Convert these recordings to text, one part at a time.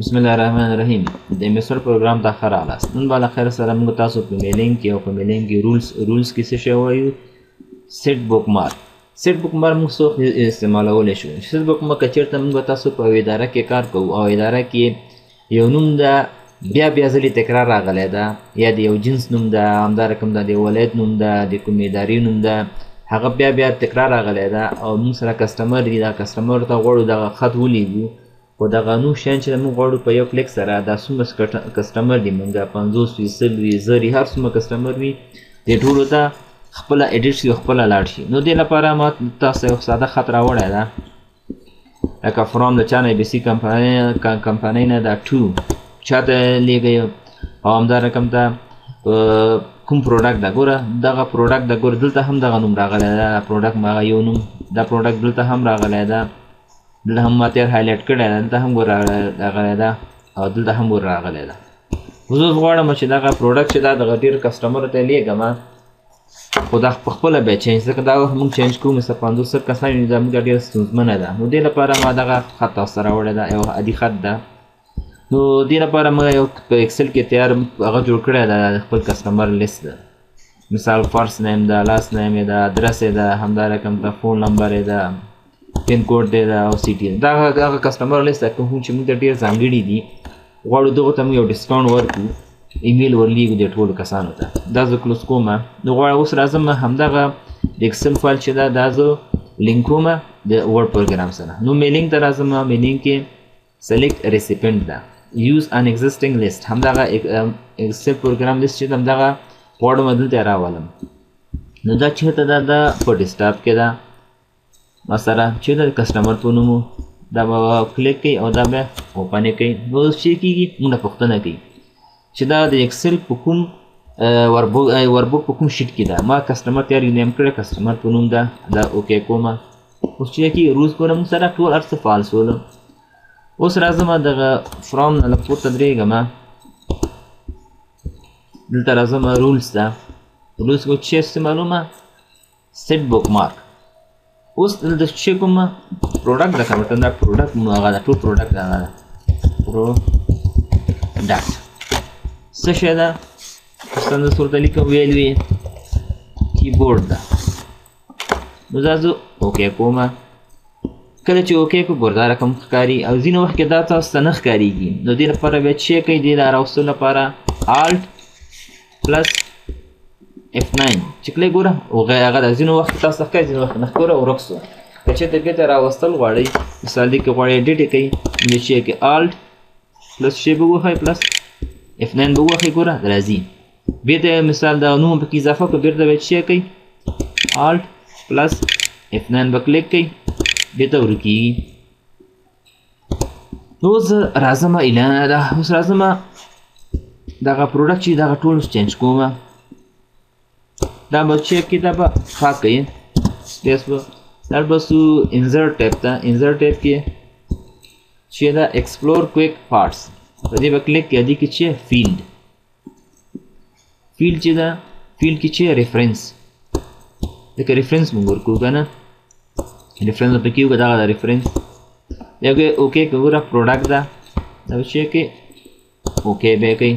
بسم الله الرحمن الرحیم د مسر پروګرام ته ښه راغلاست. نن به له خیر سره موږ تاسو په میلینګ کې او په میلینګ کې رولز کې څه شی وایو. سیټ بوکمارک موږ څوک استعمالولی شو. سیټ بوکمارک که چېرته موږ تاسو په اداره کې کار کوو او اداره کې یو نوم ده بیا ځلې تکرار راغلی ده یا د یو جنس نوم ده، همدا رقم د ولایت نوم ده، د کومې ادارې نوم ده، هغه بیا تکرار راغلی ده او موږ سره کسټمر دی، دا کسټمر ته غواړو دغه خط ولیږو خو دغه نوم شیان چې موږ غواړو په یو کلیک سره دا څومره کسټمر دي موږ 50 وي 100 وي 1000 هر څومره کسټمر وي دې ټولو ته خپله ایډیټ شي او خپله لاړ شي. نو دې لپاره ما تاسو یو ساده خط راوړی ده لکه فرام د چا نه ABC کمپنۍ نه دا 2 چاته لیږئ او همدا رقم ته کوم پروډکټ ده ګوره دغه پروډکټ ده ګوره دلته هم دغه نوم راغلی ده پروډکټ مغه یو نوم دا پروډکټ دلته هم راغلی ده دلته هم ما تېر هایلایټ کړی ده دلته هم ګور راغلی ده او دلته هم ګور راغلی ده. اوس غواړم چې دغه پروډکټ چې دا دغه ډېر کسټمرو ته لیږم خو دا په خپله بیا چینج ځکه دا وخت موږ چینج کوو مثلا 500 کسان وي دا موږ ډېره ستونزمنه ده. نو دې لپاره ما دغه خط تاسو ته راوړی ده یو عادي خط ده. نو دې لپاره موږ یو په اکسل کې تیار هغه جوړ کړی ده د خپل کسټمر لیست ده مثال فرست نیم ده لاست نیم یې ده ادرس یې ده همدا رقم ته فون نمبر یې ده پین کوډ دی دا او سی ټي دا هغه کسټمر لیست ده کوم چې موږ ته ډېر ځانګړي دي غواړو دغو ته موږ یو ډسکاونټ ورکړو ایمیل ورلیږو دې ټولو کسانو ته. دا زه کلوز کوم نو غواړم اوس راځم همدغه د اکسل فایل چې ده دا زه لینک کوم د ورډ پروګرام سره. نو میلینګ ته راځم میلینګ کې سلیکټ ریسیپینټ ده یوز ان ایگزیسټینګ لیست همدغه اکسل پروګرام لیست چې همدغه غواړم دلته راولم. نو دا چېرته ده دا په ډیسکټاپ کې ده مثلا چې د کسټمر په نوم دا به کلیک کوي او دا بیا اوپن یې کوي. نو اوس چې کېږي موږ پوښتنه کوي چې دا د اکسل په کوم وربوک په کوم شیټ کې ده ما کسټمر تیار نیم کړی کسټمر په نوم ده دا اوکې کوم. اوس چې کېږي روز ګوره موږ سره ټول هر څه فالس ولو. اوس راځم دغه فرام نه لږ پورته درېږم دلته راځم رولز ده رولز کې چې استعمالومه سیټ بوکمارک. اوس دلته چې کوم پروډکټ ده کوم دا پروډکټ نو هغه ده ټول پروډکټ هغه ده پروډکټ څه شی ده څنګه صورت لیکم ویل وي کیبورډ ده. نو دا زه اوکې کوم. کله چې اوکې کو ګور دا رقم ښکاري او ځینې وخت کې دا تاسو ته نه ښکارېږي. نو دې لپاره بیا چې کوي دې راوستلو لپاره الټ پلس F9 چې کله ګوره هغه د ځینو وخت تاسو ښکاري ځینې وخت نه ښکاره ورک سو. که چېرته بېرته راوستل غواړئ مثال دې کې غواړئ ایډیټ یې کوئ نو چې کې الټ پلس شی به ووهئ پلس F9 به ووهئ ګوره راځي. بېرته مثال د نوم پکې اضافه کړو بېرته به چې کوئ الټ پلس F9 به کلیک کوئ بېرته ورکېږي. نو اوس راځم اوس راځم دغه پروډکټ چې دغه ټول چینج کوم دا به چیک کې دا به پاک کوي سپیس به در بسو انزرټ ټیب ته انزرټ ټیب کې چې دا ایکسپلور کویک پارټس په دې به کلیک کې دي کې چې فیلډ چې دا فیلډ کې چې ریفرنس لکه ریفرنس موږ ورکوو که نه ریفرنس به پکې وکړو دغه د ریفرنس یو کې اوکې که ګوره پروډکټ ده دا به چې کې اوکې به یې کوي.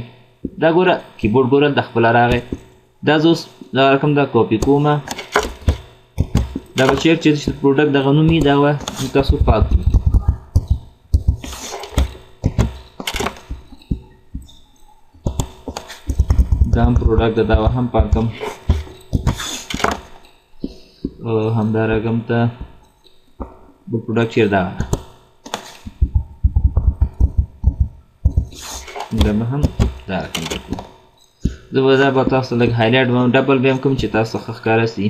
دا ګوره کیبورډ ګوره د خپله راغی دا زه اوس دا رقم دا کاپي کوم دا به چیک چې پروډکټ دغه نوم وي دا به تاسو پاک کړئ. دا هم پروډکټ ده دا به هم پاک کړم همدا رقم ته بل پروډکټ چېر دا به هم دا رقم ته کوو. زه به دا به تاسو لږ هایلایټ به ډبل به هم کوم چې تاسو ښه ښکاره سي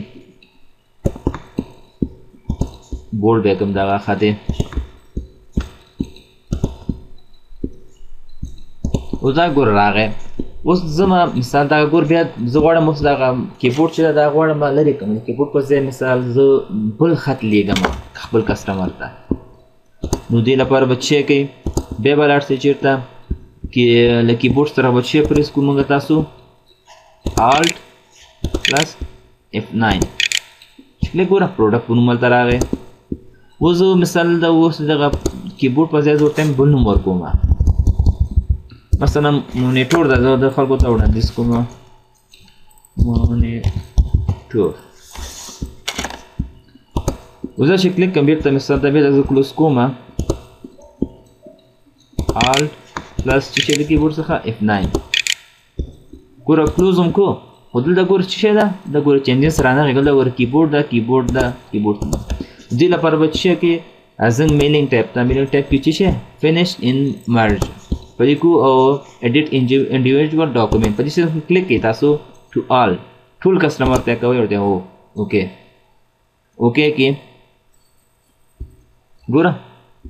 بولډ به کوم دغه ښه دی. اوس دا ګور راغی. اوس زه مثال دغه ګور بیا زه غواړم اوس دغه کیبورډ چې ده دا غواړم لرې کړم د کیبورډ په ځای مثال زه بل خط لیږم خپل کسټمر ته. نو دې لپاره به چې کوئ بیا به لاړ شئ چېرته کې له کیبورډ سره به چې پریس کوو موږ تاسو الټ پلس F9 چې ګوره پروډکټ په نوم هلته راغی. اوس زه مثال د اوس دغه کیبورډ په ځای زه ورته بل نوم ورکوم مثلا مونیټور د خلکو ته وړاندیز کوم مونیټور وزه چې کلیک کوم بیرته مثال ته بیا زه کلوز کوم Alt پلس چې د کیبورډ څخه F9 ګوره کلوز هم کو خو دلته ګوره چې ده د ګوره چینجز رانغی دلته ګوره کیبورډ ده دې لپاره به چې کې ازنګ میلینګ ټیب ته میلینګ ټیب کې چې فینیش ان مرج په دې کو او ایډیټ انډیویډوال ډاکومنټ په دې سره کلیک کې تاسو ټو آل ټول کسٹمر ته کوي ورته اوکې کې ګوره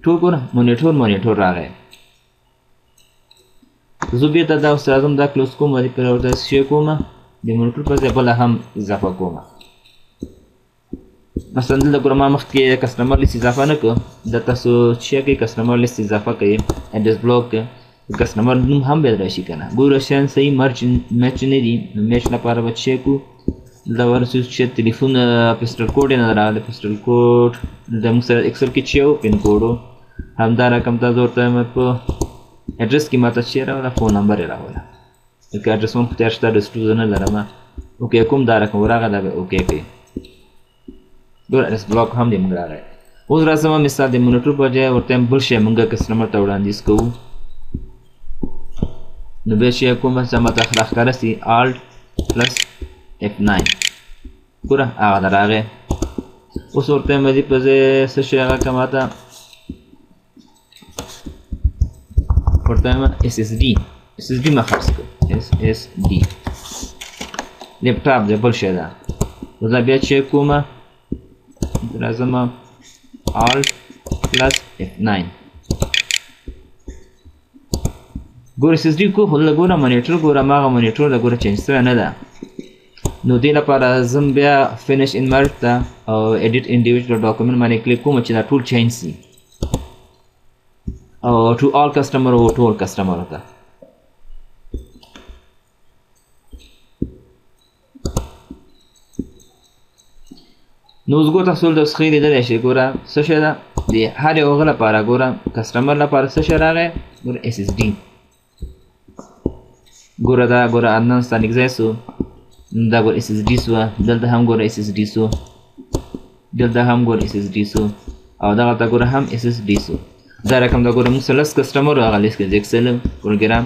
ټول ګوره مونیټور راغی زه بیرته دا استادم دا کلوز کوم ورته پر ورته شی کوم د مونیټور په ځای بل هم اضافه کوم مثلا دلته ګوره ما مخکې کسټمر لیست اضافه نه کړ د تاسو چې کې کسټمر لیست اضافه کوي اډرس بلاک کسټمر نوم هم به راشي کنه ګوره شان صحیح میچ نه دي میچ لپاره به چې کو دا ورسې چې ټلیفون پسټل کوډ نه راغلی پسټل کوډ د موږ سره ایکسل کې چې پین کوډ همدا رقم تاسو ورته په اډرس کې ماته چې راولا فون نمبر راولا که اډرس مون ختیار شته د سټوډنټ نه لرم اوکې کوم دا رقم ورغه دا اوکې کې ګور اس بلاک هم دې موږ راغی اوس راځم مثال د مونیټور په ځای ورته بل شی موږ کسٹمر ته وړاندیز کوو نو به شی کوم چې ماته خلاص کړسي Alt پلس F9 ګوره هغه راغی اوس ورته مې په ځای څه شی هغه کماته ورته SSD ما خرڅ کړ SSD لپټاپ دې بل شی ده زه بیا چې کوم راځم Alt پلس F9 ګوره SSD کو خو ګوره مونیټور ګوره ماغه مونیټور د ګوره چینج شوی نه ده نو دې لپاره زم بیا فینیش ان مرج ته او ایډیټ انډیویډوال ډاکومنټ باندې کلیک کوم چې دا ټول چینج شي او ټو آل کسٹمر او ټول کسٹمر ته نو اوس ګوره تاسو د سخی لیدلی شئ ګوره څه شی ده د هر یو هغه لپاره ګوره کسټمر لپاره څه شی راغی ګوره SSD ګوره دا ګوره عدنان ستا نږدې سو دا ګوره SSD سوه دلته هم ګوره SSD سو دلته هم ګوره SSD سو او دغلته ګوره هم SSD سو دا رقم دا ګوره موږ سره لس کسټمر هغه لیست کې ایکسل پروګرام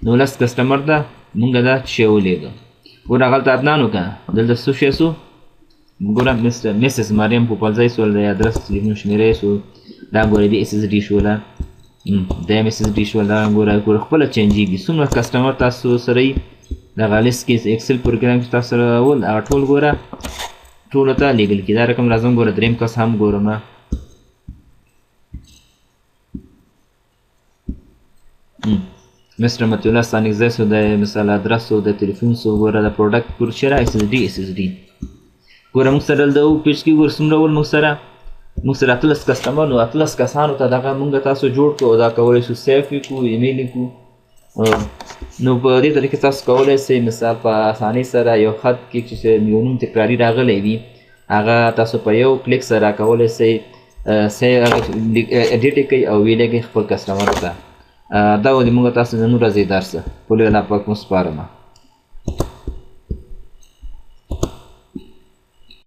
نو لس کسټمر ده موږ دا شی ولیږه ګوره هغلته عدنان وکړه دلته څه شی سو ګوره مسز مریم پوپلځی سول د ادرس تلیفون شمیرې سو دا ګوره د SSD شوله دا SSD شول دا ګوره خپله چینجېږي څومره کسټمر تاسو سره یي دغه لیست کې ایکسل پروګرام کې تاسو سره ول هغه ټول ګوره ټولو ته لیږل کي دا رقم راځم ګوره دریم کس هم ګورم مستر متي الله ستا نږدې سو د مثال ادرس سو د تلیفون سو ګوره د پروډکټ ګوره چېرې SSD ګوره موږ سره د پیج کې ګوره څومره ول موږ سره 18 کسټمر نو 18 کسانو ته دغه موږ تاسو جوړ کړو دا کولی شو سیف یې کړو ایمیل یې کړو نو په دې طریقې تاسو کولی شئ مثال په اسانۍ سره یو خط کې چې یو نوم تکراري راغلی وي هغه تاسو په یو کلیک سره کولی شئ ایډیټ یې کوئ او ویې لیږئ خپل کسټمرو ته دا و د موږ تاسو نن ورځې درس پولې الله پاک مو سپارم